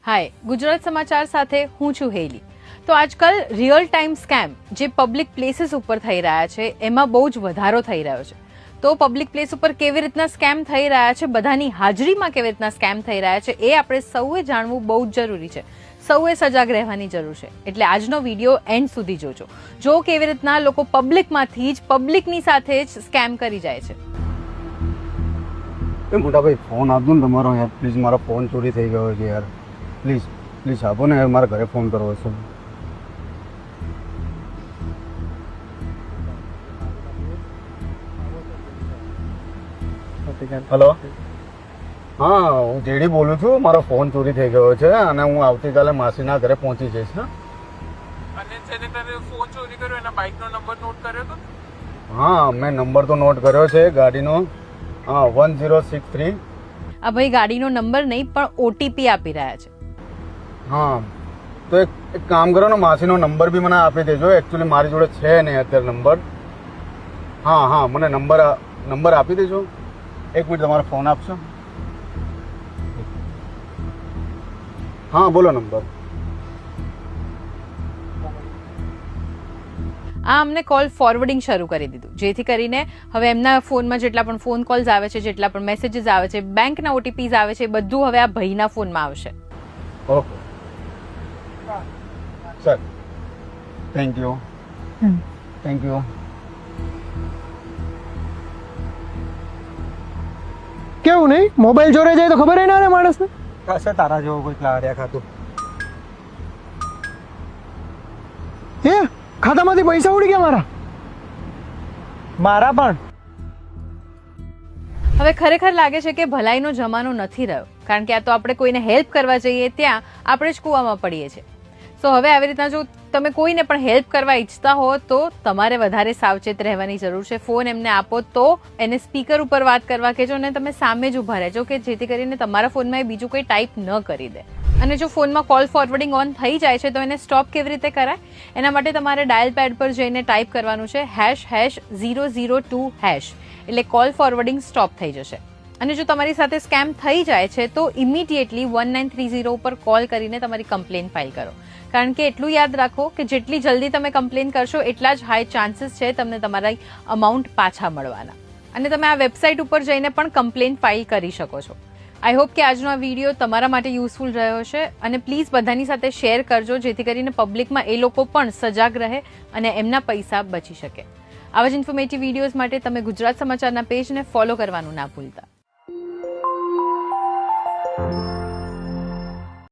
હાય, ગુજરાત સમાચાર સાથે હું છું હેલી. તો આજકાલ રિયલ ટાઈમ સ્કેમ જે પબ્લિક પ્લેસીસ ઉપર થઈ રહ્યા છે એમાં બહુ જ વધારો થઈ રહ્યો છે. તો પબ્લિક પ્લેસ ઉપર કેવી રીતના સ્કેમ થઈ રહ્યા છે, બધાની હાજરીમાં કેવી રીતના સ્કેમ થઈ રહ્યા છે એ આપણે સૌએ જાણવું બહુ જ જરૂરી છે. સૌએ સજાગ રહેવાની જરૂર છે. એટલે આજનો વિડીયો એન્ડ સુધી જોજો. જો કેવી રીતના લોકો પબ્લિકમાંથી જ પબ્લિકની સાથે જ સ્કેમ કરી જાય છે. મોટા ભાઈ ફોન આપજો ને તમારો યાર પ્લીઝ, મારો ફોન ચોરી થઈ ગયો છે યાર. પ્લીઝ પ્લીઝ આપો ને યાર, મારા ઘરે ફોન કરવો છે. હલો, હા હું જેડી બોલું છું. મારો ફોન ચોરી થઈ ગયો છે અને હું આવતીકાલે માસીના ઘરે પહોંચી જઈશ. અને જેને તારે ફોન ચોરી કર્યો એના બાઇકનો નંબર નોટ કર્યો તો? હા, મેં નંબર તો નોટ કર્યો છે ગાડીનો. હા, 1063. આ ભાઈ ગાડીનો નંબર નહીં પણ ઓટીપી આપી રહ્યા છે. હા, તો એક કામ કરો ને, માસીનો નંબર બી મને આપી દેજો. એકચ્યુઅલી મારી જોડે છે નહીં અત્યારે નંબર. હા હા, મને નંબર આપી દેજો. એક મિનિટ, તમારો ફોન આપશો? હા બોલો નંબર. આ અમને કોલ ફોરવર્ડિંગ શરૂ કરી દીધું, જેથી કરીને હવે એમના ફોનમાં જેટલા પણ ફોન કોલ્સ આવે છે, જેટલા પણ મેસેજીસ આવે છે, બેંકના ઓટીપીઝ આવે છે, બધું હવે આ ભાઈના ફોનમાં આવશે. Okay sir, thank you. Thank you. કેવું નહીં, મોબાઈલ ચોરાઈ જાય તો ખબર ના રહે માણસને. કશે તારા જેવો કોઈ લાડ્યા ખાતું. હે, ખાતામાંથી પૈસા ઉડી ગયા મારા પણ. હવે ખરેખર લાગે છે કે ભલાઈનો જમાનો નથી રહ્યો, કારણ કે આ તો આપણે કોઈને હેલ્પ કરવા જઈએ ત્યાં આપણે જ કૂવામાં પડીએ છીએ. તો હવે આવી રીતના જો તમે કોઈને પણ હેલ્પ કરવા ઈચ્છતા હો તો તમારે વધારે સાવચેત રહેવાની જરૂર છે. ફોન એમને આપો તો એને સ્પીકર ઉપર વાત કરવા કહેજો અને તમે સામે જ ઊભા રહેજો, કે જેથી કરીને તમારા ફોનમાં એ બીજું કોઈ ટાઈપ ન કરી દે. અને જો ફોનમાં કોલ ફોરવર્ડિંગ ઓન થઈ જાય છે તો એને સ્ટોપ કેવી રીતે કરાય? એના માટે તમારે ડાયલ પેડ પર જઈને ટાઈપ કરવાનું છે ##002#, એટલે કોલ ફોરવર્ડિંગ સ્ટોપ થઈ જશે. અને જો તમારી સાથે સ્કેમ થઈ જાય છે તો ઇમિડિયેટલી 1930 ઉપર કોલ કરીને તમારી કમ્પ્લેન ફાઇલ કરો. કારણ કે એટલું યાદ રાખો કે જેટલી જલ્દી તમે કમ્પ્લેન કરશો એટલા જ હાઈ ચાન્સીસ છે તમને તમારા અમાઉન્ટ પાછા મળવાના. અને તમે આ વેબસાઇટ ઉપર જઈને પણ કમ્પ્લેન ફાઇલ કરી શકો છો. આઈ હોપ કે આજનો આ વિડીયો તમારા માટે યુઝફુલ રહ્યો છે અને પ્લીઝ બધાની સાથે શેર કરજો, જેથી કરીને પબ્લિકમાં એ લોકો પણ સજાગ રહે અને એમના પૈસા બચી શકે. આવા જ ઇન્ફોર્મેટિવ વિડીયોઝ માટે તમે ગુજરાત સમાચારના પેજને ફોલો કરવાનું ના ભૂલતા.